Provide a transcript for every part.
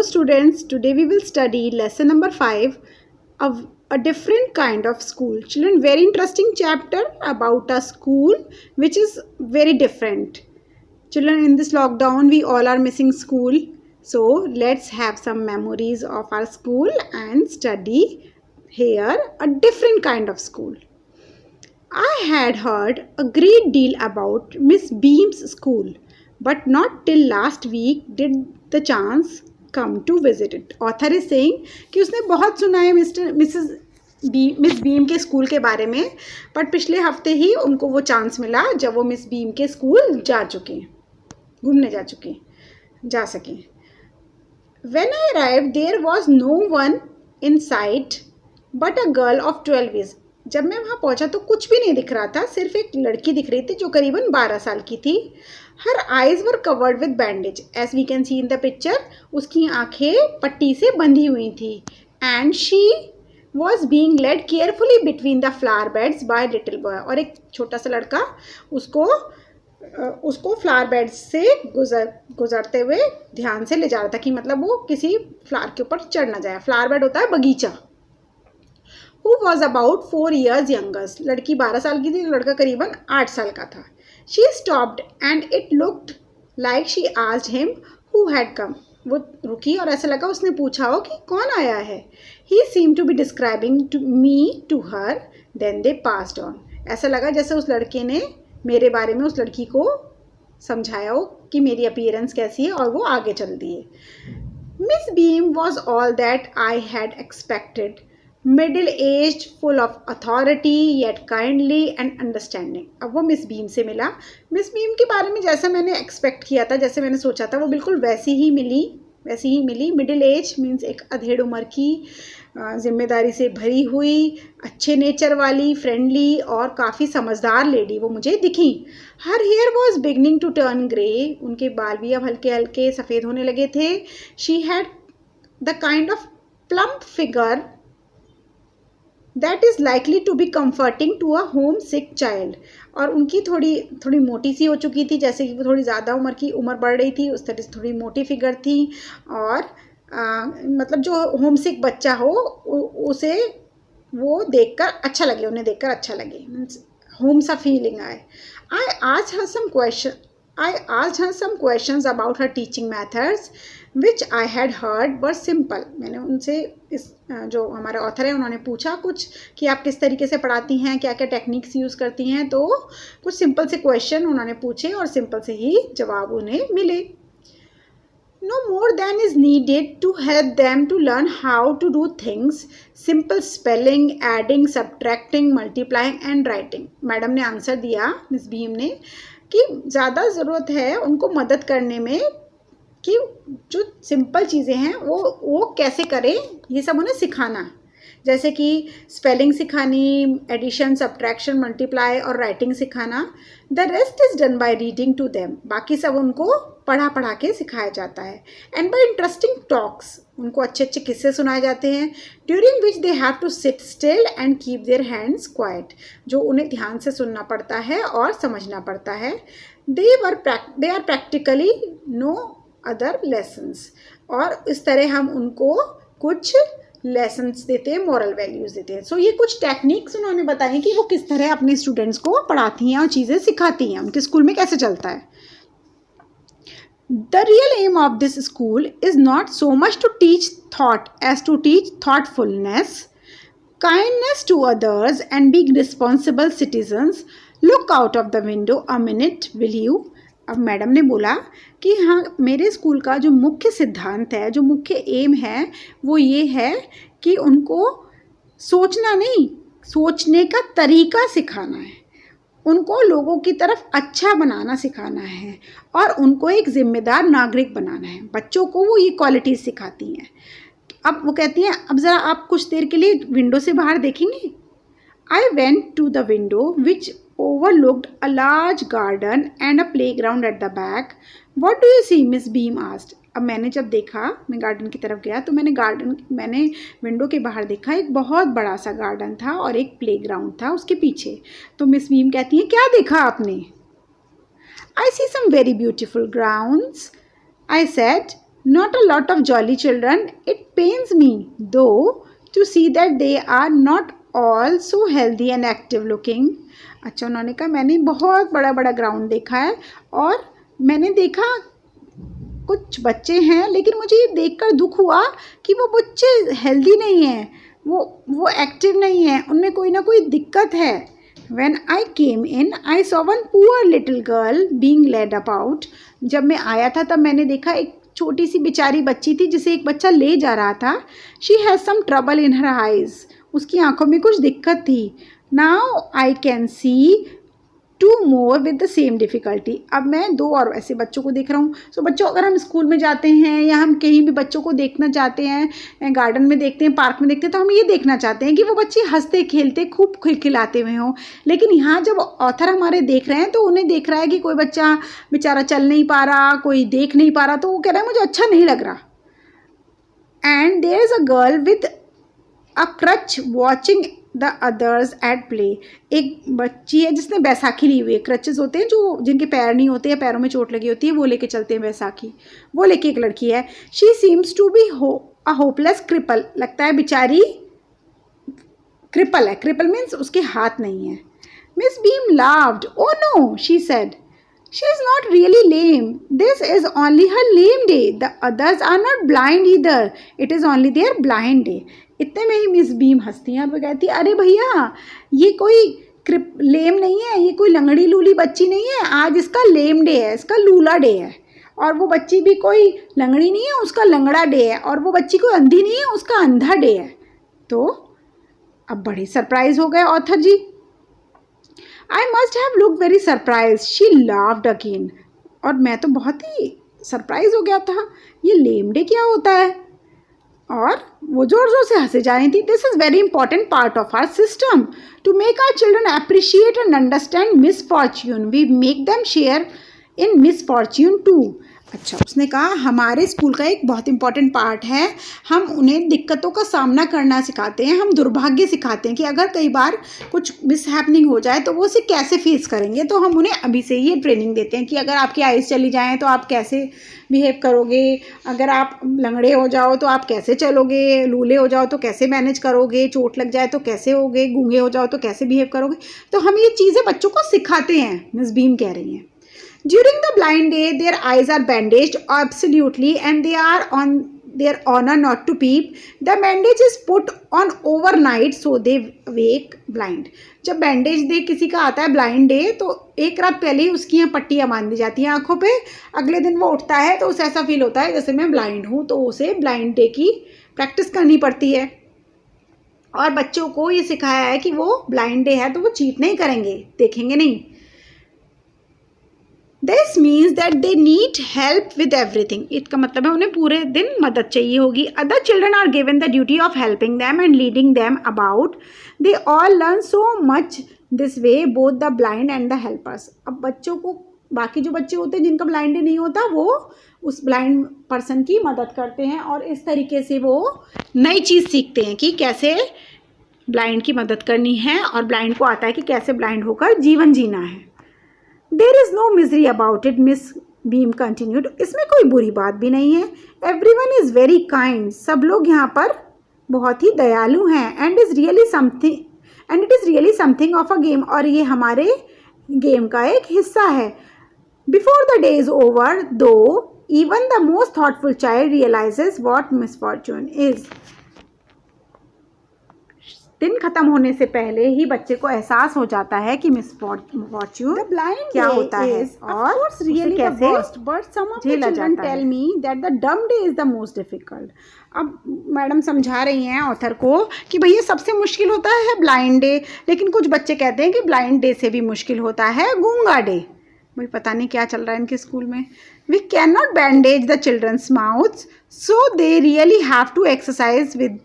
Hello students, today we will study lesson number 5 of a different kind of school. Children, very interesting chapter about a school which is very different. Children, in this lockdown we all are missing school. So let's have some memories of our school and study here a different kind of school. I had heard a great deal about Miss Beam's school, but not till last week did the chance come to visit it. Author is saying कि उसने बहुत सुना है Miss beam के school के बारे में, but पिछले हफ्ते ही उनको वो चांस मिला जब वो मिस बीम के स्कूल घूमने जा सके. When I arrived, there was no one in sight but a girl of 12 years. जब मैं वहाँ पहुँचा तो कुछ भी नहीं दिख रहा था, सिर्फ एक लड़की दिख रही थी जो करीबन 12 साल की थी. Her eyes were covered with bandage, as we can see in the picture. उसकी आंखें पट्टी से बंधी हुई थी. And she was being led carefully between the flower beds by little boy. और एक छोटा सा लड़का उसको फ्लावर बेड्स से गुजरते हुए ध्यान से ले जा रहा था, कि मतलब वो किसी फ्लावर के ऊपर चढ़ ना जाए. फ्लावर बेड होता है बगीचा. Who was about 4 years younger. लड़की 12 साल की थी, लड़का करीबन 8 साल का था. She stopped and it looked like she asked him who had come. वो रुकी और ऐसा लगा उसने पूछा हो कि कौन आया है. He seemed to be describing me to her. Then they passed on. ऐसा लगा जैसे उस लड़के ने मेरे बारे में उस लड़की को समझाया हो कि मेरी अपीयरेंस कैसी है, और वो आगे चल दिए. Miss Beam was all that I had expected. Middle age, full of authority, yet kindly and understanding. अब वो मिस बीम से मिला. मिस बीम के बारे में जैसा मैंने एक्सपेक्ट किया था, जैसे मैंने सोचा था, वो बिल्कुल वैसी ही मिली. मिडिल एज मीन्स एक अधेड़ उम्र की, जिम्मेदारी से भरी हुई, अच्छे नेचर वाली, फ्रेंडली और काफ़ी समझदार लेडी वो मुझे दिखी. Her hair was beginning to turn grey. उनके बाल भी अब हल्के हल्के सफ़ेद होने लगे थे. She had the kind of plump figure that is likely to be comforting to a home sick child. और उनकी थोड़ी मोटी सी हो चुकी थी, जैसे कि वो थोड़ी ज़्यादा उम्र बढ़ रही थी, उस तरह से थोड़ी मोटी फिगर थी. और मतलब जो होम सिक बच्चा हो उसे वो देखकर अच्छा लगे, उन्हें देखकर अच्छा लगे, मीन्स होम सा फीलिंग आए. I asked her some questions about her teaching methods, which I had heard were simple. मैंने उनसे जो हमारे ऑथर हैं उन्होंने पूछा कुछ कि आप किस तरीके से पढ़ाती हैं, क्या क्या टेक्निक्स यूज़ करती हैं. तो कुछ सिंपल से क्वेश्चन उन्होंने पूछे और सिंपल से ही जवाब उन्हें मिले. No more than is needed to help them to learn how to do things. Simple spelling, adding, subtracting, multiplying and writing. Madam ने आंसर दिया, मिस भीम ने, कि ज़्यादा ज़रूरत है उनको मदद करने में कि जो सिंपल चीज़ें हैं वो कैसे करें, ये सब उन्हें सिखाना. जैसे कि स्पेलिंग सिखानी, एडिशन, सब्ट्रैक्शन, मल्टीप्लाई और राइटिंग सिखाना. The rest is done by reading to them. बाकी सब उनको पढ़ा के सिखाया जाता है. And by interesting talks. उनको अच्छे अच्छे किस्से सुनाए जाते हैं. During which they have to sit still and keep their hands quiet. जो उन्हें ध्यान से सुनना पड़ता है और समझना पड़ता है. They are practically no other lessons. और इस तरह हम उनको कुछ लेसन्स देते हैं, मॉरल वैल्यूज़ देते हैं. सो ये कुछ टेक्निक्स उन्होंने बताई कि वो किस तरह अपने स्टूडेंट्स को पढ़ाती हैं और चीज़ें सिखाती हैं, उनके स्कूल में कैसे चलता है. The real aim of this school is not so much to teach thought as to teach thoughtfulness, kindness to others and being responsible citizens. Look out of the window a minute, will you? अब madam ने बोला कि हाँ, मेरे school का जो मुख्य सिद्धांत है, जो मुख्य एम है, वो ये है कि उनको सोचना नहीं, सोचने का तरीका सिखाना है. उनको लोगों की तरफ अच्छा बनाना सिखाना है और उनको एक ज़िम्मेदार नागरिक बनाना है. बच्चों को वो ये क्वालिटीज़ सिखाती हैं. अब वो कहती हैं, अब ज़रा आप कुछ देर के लिए विंडो से बाहर देखेंगे. I went to the window which overlooked a large garden and a playground at the back. What do you see? Miss Beam asked. अब मैंने जब देखा, मैं गार्डन की तरफ गया तो मैंने विंडो के बाहर देखा, एक बहुत बड़ा सा गार्डन था और एक प्लेग्राउंड था उसके पीछे. तो मिस बीम कहती हैं, क्या देखा आपने? I see some very beautiful grounds, I said. Not a lot of jolly children. It pains me, though, to see that they are not all so healthy and active looking. अच्छा, उन्होंने कहा मैंने बहुत बड़ा बड़ा ग्राउंड देखा है और मैंने देखा कुछ बच्चे हैं, लेकिन मुझे ये देखकर दुख हुआ कि वो बच्चे हेल्दी नहीं हैं, वो एक्टिव नहीं हैं, उनमें कोई ना कोई दिक्कत है. When I came in, I saw one poor little girl being led about. जब मैं आया था तब मैंने देखा एक छोटी सी बेचारी बच्ची थी जिसे एक बच्चा ले जा रहा था. She has some trouble in her eyes. उसकी आंखों में कुछ दिक्कत थी. Now I can see two more with the same difficulty. अब मैं दो और ऐसे बच्चों को देख रहा हूँ. सो बच्चों, अगर हम स्कूल में जाते हैं या हम कहीं भी बच्चों को देखना चाहते हैं, गार्डन में देखते हैं, पार्क में देखते हैं, तो हम ये देखना चाहते हैं कि वो बच्चे हंसते खेलते खूब खिलखिलाते हुए हों. लेकिन यहाँ जब ऑथर हमारे देख रहे हैं तो उन्हें देख रहा है कि कोई बच्चा बेचारा चल नहीं पा रहा, कोई देख नहीं पा रहा, तो वो कह रहा है मुझे अच्छा नहीं लग रहा. And there is a girl with a crutch watching the others at play. एक बच्ची है जिसने बैसाखी ली हुई है. क्रचेस होते हैं जो जिनके पैर नहीं होते या पैरों में चोट लगी होती है, वो लेके चलते हैं बैसाखी. वो लेके एक लड़की है. She seems to be a hopeless cripple. लगता है बेचारी क्रिपल है. क्रिपल मीन्स उसके हाथ नहीं है. Miss Beam laughed. Oh no, she said, she is not really lame. This is only her lame day. The others are not blind either. It is only their blind day. इतने में ही miss beam हंसती हैं और वो कहती है अरे भैया, ये कोई लेम नहीं है, ये कोई लंगड़ी लूली बच्ची नहीं है, आज इसका लेम डे है, इसका लूला डे है. और वो बच्ची भी कोई लंगड़ी नहीं है, उसका लंगड़ा डे है. और वो बच्ची कोई अंधी नहीं है, उसका अंधा डे है. तो अब बड़े सरप्राइज हो गए author ji. I must have looked very surprised. She laughed again. और मैं तो बहुत ही सरप्राइज हो गया था. ये लेम डे क्या होता है? और वो जोर जोर से हंसे जा रही थी. This is very important part of our system to make our children appreciate and understand misfortune. We make them share in misfortune too. अच्छा, उसने कहा हमारे स्कूल का एक बहुत इंपॉर्टेंट पार्ट है, हम उन्हें दिक्कतों का सामना करना सिखाते हैं, हम दुर्भाग्य सिखाते हैं कि अगर कई बार कुछ मिसहैपनिंग हो जाए तो वो उसे कैसे फेस करेंगे. तो हम उन्हें अभी से ही ये ट्रेनिंग देते हैं कि अगर आपकी आइज़ चली जाएँ तो आप कैसे बिहेव करोगे, अगर आप लंगड़े हो जाओ तो आप कैसे चलोगे, लूले हो जाओ तो कैसे मैनेज करोगे, चोट लग जाए तो कैसे होगे, गूंगे हो जाओ तो कैसे बिहेव करोगे. तो हम ये चीज़ें बच्चों को सिखाते हैं, मिस बीम कह रही हैं. During the blind day, their eyes are bandaged absolutely and they are on their honor not to peep. The bandage is put on overnight so they wake blind. जब बैंडेज डे किसी का आता है blind day, तो एक रात पहले ही उसकी यहाँ पट्टियाँ बांध दी जाती हैं आँखों पे. अगले दिन वो उठता है तो उसे ऐसा फील होता है जैसे मैं ब्लाइंड हूँ, तो उसे ब्लाइंड डे की प्रैक्टिस करनी पड़ती है. और बच्चों को ये सिखाया है कि वो ब्लाइंड डे है तो वो चीट नहीं करेंगे, देखेंगे नहीं. This means that they need help with everything. इसका मतलब है उन्हें पूरे दिन मदद चाहिए होगी. Other children are given the duty of helping them and leading them about. They all learn so much this way, both the blind and the helpers. अब बच्चों को, बाकी जो बच्चे होते हैं जिनका ब्लाइंड नहीं होता, वो उस ब्लाइंड पर्सन की मदद करते हैं और इस तरीके से वो नई चीज़ सीखते हैं कि कैसे ब्लाइंड की मदद करनी है. और ब्लाइंड को आता है कि कैसे ब्लाइंड होकर जीवन जीना है. There is no misery about it, Miss Beam continued. इसमें कोई बुरी बात भी नहीं है. Everyone is very kind. सब लोग यहाँ पर बहुत ही दयालु हैं. And it is really something of a game. और ये हमारे गेम का एक हिस्सा है. Before the day is over, though, even the most thoughtful child realizes what misfortune is. दिन खत्म होने से पहले ही बच्चे को एहसास हो जाता है कि मिसफॉर्च्यून क्या होता है और really कैसे झेला जाता है. Tell me that the dumb day is the most difficult. अब मैडम समझा रही हैं ऑथर को कि भैया सबसे मुश्किल होता है ब्लाइंड डे, लेकिन कुछ बच्चे कहते हैं कि ब्लाइंड डे से भी मुश्किल होता है गूंगा डे. भाई पता नहीं क्या चल रहा है इनके स्कूल में. We can not bandage the children's mouths, so they really have to exercise with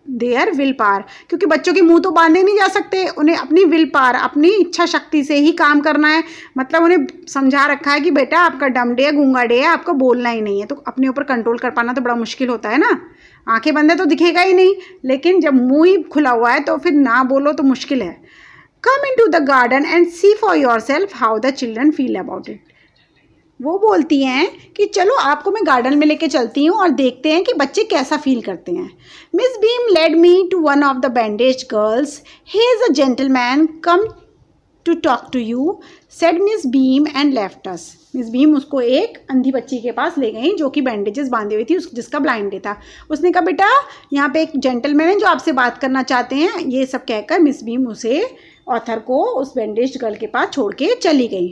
their will power. क्योंकि बच्चों के मुंह तो बांधे नहीं जा सकते, उन्हें अपनी विल पावर, अपनी इच्छा शक्ति से ही काम करना है. मतलब उन्हें समझा रखा है कि बेटा आपका डम डे है, गूंगा डे है, आपको बोलना ही नहीं है. तो अपने ऊपर कंट्रोल कर पाना तो बड़ा मुश्किल होता है ना. आंखें बंद है तो दिखेगा ही नहीं, लेकिन जब मुंह ही खुला हुआ है तो फिर ना बोलो तो मुश्किल है. Come in to the garden and see for yourself how the children feel about it. वो बोलती हैं कि चलो आपको मैं गार्डन में लेके चलती हूँ और देखते हैं कि बच्चे कैसा फील करते हैं. Miss Beam led me to one of the bandage girls. He is a gentleman come to talk to you, said Miss Beam and left us. Miss Beam उसको एक अंधी बच्ची के पास ले गई जो कि बैंडेजेस बांधी हुई थी, जिसका ब्लाइंड डे था. उसने कहा बेटा यहाँ पे एक जेंटलमैन है जो आपसे बात करना चाहते हैं. ये सब कहकर मिस बीम उसे ऑथर को उस बैंडेज गर्ल के पास छोड़ के चली गई.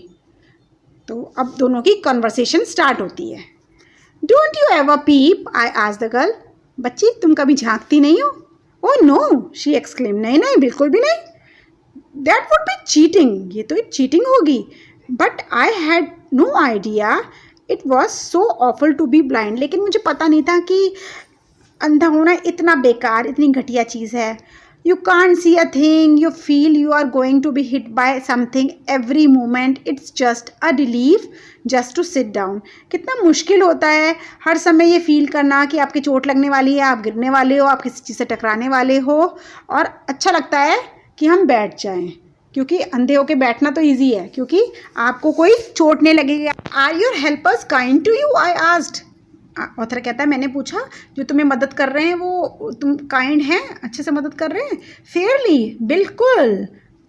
तो अब दोनों की कन्वर्सेशन स्टार्ट होती है. Don't you ever peep, I asked the girl. बच्ची तुम कभी झांकती नहीं हो? Oh no, she exclaim. नहीं नहीं बिल्कुल भी नहीं. दैट वुड बी चीटिंग, ये तो एक चीटिंग होगी. But I had no idea it was so awful to be blind. लेकिन मुझे पता नहीं था कि अंधा होना इतना बेकार, इतनी घटिया चीज़ है. You can't see a thing, you feel you are going to be hit by something every moment. It's just a relief just to sit down. कितना मुश्किल होता है हर समय ये फील करना कि आपकी चोट लगने वाली है, आप गिरने वाले हो, आप किसी चीज़ से टकराने वाले हो, और अच्छा लगता है कि हम बैठ जाएं. क्योंकि अंधे होके बैठना तो ईजी है क्योंकि आपको कोई चोट नहीं लगेगी. Are your helpers kind to you, I asked. Author कहता है मैंने पूछा जो तुम्हें मदद कर रहे हैं वो तुम काइंड हैं, अच्छे से मदद कर रहे हैं? फेयरली, बिल्कुल.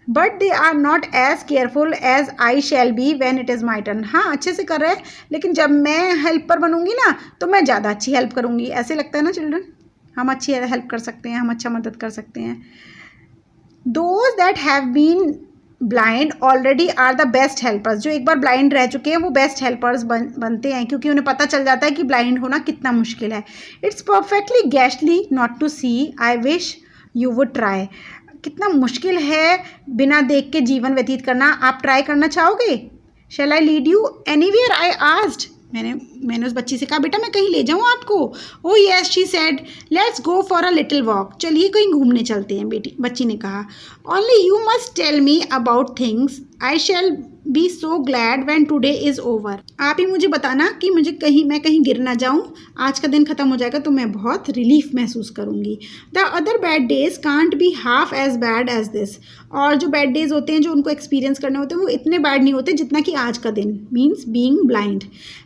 But they are not as careful as I shall be when it is my turn. हाँ अच्छे से कर रहे हैं, लेकिन जब मैं हेल्पर बनूंगी ना तो मैं ज़्यादा अच्छी हेल्प करूंगी. ऐसे लगता है ना चिल्ड्रन, हम अच्छी हेल्प कर सकते हैं, हम अच्छा मदद कर सकते हैं. Those that have been blind already are the best helpers. जो एक बार ब्लाइंड रह चुके हैं वो बेस्ट हेल्पर्स बनते हैं क्योंकि उन्हें पता चल जाता है कि ब्लाइंड होना कितना मुश्किल है. It's perfectly ghastly not to see, I wish you would try. कितना मुश्किल है बिना देख के जीवन व्यतीत करना. आप ट्राई करना चाहोगे? Shall I lead you anywhere, I asked. मैंने उस बच्ची से कहा बेटा मैं कहीं ले जाऊँ आपको? Oh yes, she said, let's go for a little walk. चलिए कहीं घूमने चलते हैं बच्ची ने कहा. Only you must tell me about things, I shall be so glad when today is over. आप ही मुझे बताना कि मैं कहीं गिर ना जाऊँ. आज का दिन ख़त्म हो जाएगा तो मैं बहुत रिलीफ महसूस करूँगी. The other bad days can't be half as bad as this. और जो बैड डेज होते हैं जो उनको एक्सपीरियंस करने होते हैं वो इतने बैड नहीं होते जितना कि आज का दिन. Means being blind.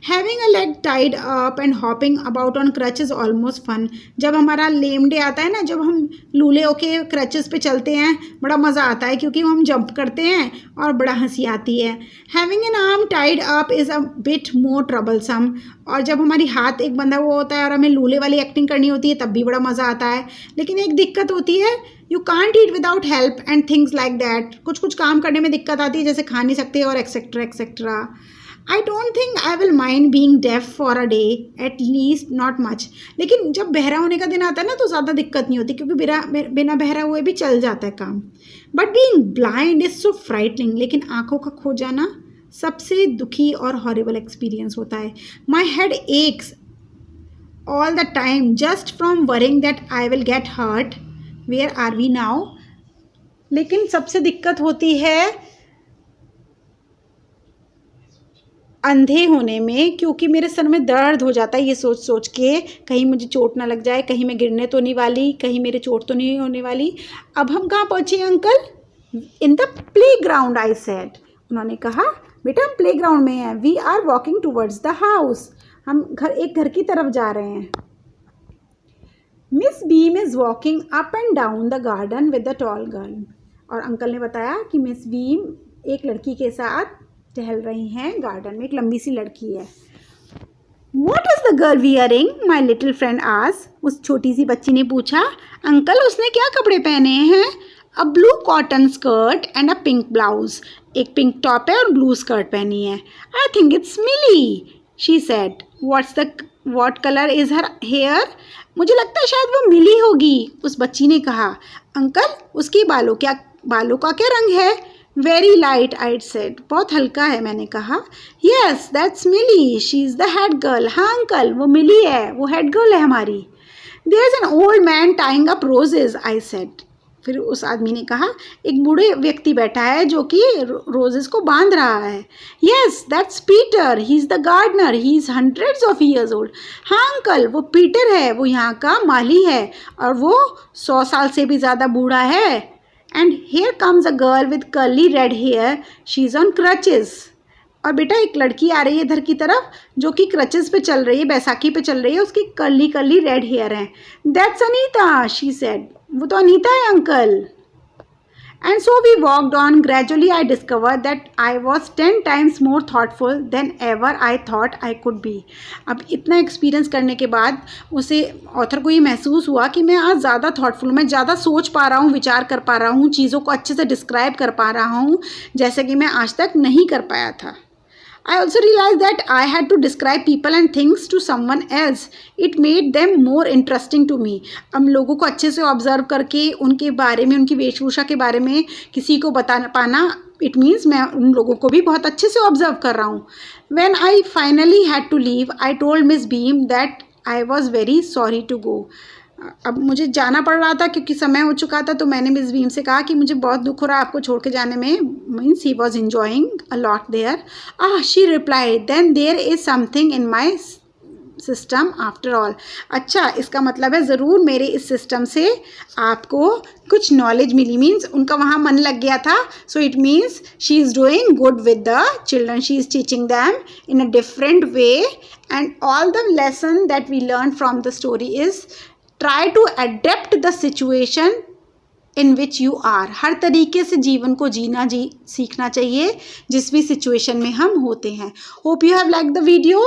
Having a leg tied up and hopping about on crutch is almost fun. जब हमारा लेम डे आता है ना, जब हम लूले होके क्रचेस पे चलते हैं, बड़ा मज़ा आता है क्योंकि हम जंप करते हैं और बड़ा हंसी आती है. Having an arm tied up is a bit more troublesome. और जब हमारी हाथ एक बंधा हुआ होता है और हमें लूले वाली एक्टिंग करनी होती है तब भी बड़ा मज़ा आता है. लेकिन एक दिक्कत होती है, you can't eat without help and things like that. कुछ काम करने में दिक्कत आती है जैसे खा नहीं सकते और etcetera etcetera. I don't think I will mind being deaf for a day, at least not much. लेकिन जब बहरा होने का दिन आता है ना तो ज़्यादा दिक्कत नहीं होती क्योंकि बिना बहरा हुए भी चल जाता है काम. But being blind is so frightening. लेकिन आँखों का खो जाना सबसे दुखी और हॉरिबल एक्सपीरियंस होता है. My head aches all the time just from worrying that I will get hurt. Where are we now. लेकिन सबसे दिक्कत होती है अंधे होने में क्योंकि मेरे सर में दर्द हो जाता है ये सोच सोच के कहीं मुझे चोट ना लग जाए, कहीं मैं गिरने तो नहीं वाली, कहीं मेरे चोट तो नहीं होने वाली. अब हम कहाँ पहुँचे uncle? In the playground, I said. उन्होंने कहा बेटा हम प्ले ग्राउंड में हैं. We are walking towards the house. हम एक घर की तरफ जा रहे हैं. Miss Beam is walking up and down the garden with the tall girl. और अंकल ने बताया कि मिस बीम एक लड़की के साथ टहल रही हैं गार्डन में. एक लंबी सी लड़की है. What is the girl wearing? My little friend asked. उस छोटी सी बच्ची ने पूछा अंकल उसने क्या कपड़े पहने हैं? A blue cotton skirt and a pink blouse. एक पिंक टॉप है और ब्लू स्कर्ट पहनी है. I think it's Millie, she said. What color is her hair? मुझे लगता है शायद वो मिली होगी, उस बच्ची ने कहा. अंकल उसकी बालों का क्या रंग है? Very light, I said. बहुत हल्का है, मैंने कहा. Yes that's Millie, she is the head girl. हाँ अंकल वो मिली है, वो हेड गर्ल है हमारी. There is an old man tying up roses, I said. फिर उस आदमी ने कहा एक बूढ़े व्यक्ति बैठा है जो कि रोजेस को बांध रहा है. Yes that's Peter, he is the gardener, he is hundreds of years old. हाँ अंकल वो पीटर है, वो यहाँ का माली है और वो 100 साल से भी ज़्यादा बूढ़ा है. And here comes a girl with curly red hair. She's on crutches. और बेटा एक लड़की आ रही है इधर की तरफ जो कि क्रचेस पे चल रही है, बैसाखी पे चल रही है, उसकी कर्ली कर्ली रेड हेयर है. That's Anita, she said. वो तो अनीता है uncle. And so we walked on. Gradually I discovered that I was 10 times more thoughtful than ever I thought I could be. अब इतना एक्सपीरियंस करने के बाद उसे ऑथर को ये महसूस हुआ कि मैं आज ज़्यादा थॉटफुल, मैं ज़्यादा सोच पा रहा हूँ, विचार कर पा रहा हूँ, चीज़ों को अच्छे से डिस्क्राइब कर पा रहा हूँ जैसे कि मैं आज तक नहीं कर पाया था. I also realized that I had to describe people and things to someone else. It made them more interesting to me. अब लोगों को अच्छे से ऑब्जर्व करके उनके बारे में, उनकी वेशभूषा के बारे में किसी को बता पाना, इट मीन्स मैं उन लोगों को भी बहुत अच्छे से ऑब्जर्व कर रहा हूँ. When I finally had to leave, I told Miss Beam that I was very sorry to go. अब मुझे जाना पड़ रहा था क्योंकि समय हो चुका था, तो मैंने मिस बीम से कहा कि मुझे बहुत दुख हो रहा है आपको छोड़ के जाने में. Means he was enjoying a lot there. She replied, then there is something in my system after all. अच्छा, इसका मतलब है ज़रूर मेरे इस सिस्टम से आपको कुछ नॉलेज मिली. मीन्स उनका वहाँ मन लग गया था. So it means she is doing good with the children. She is teaching them in a different way. And all the lesson that we learn from the story is try to adapt the situation in which you are. हर तरीके से जीवन को सीखना चाहिए जिस भी situation में हम होते हैं. Hope you have liked the video.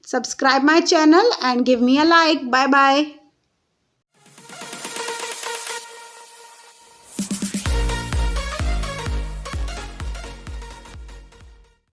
Subscribe my channel and give me a like. Bye bye.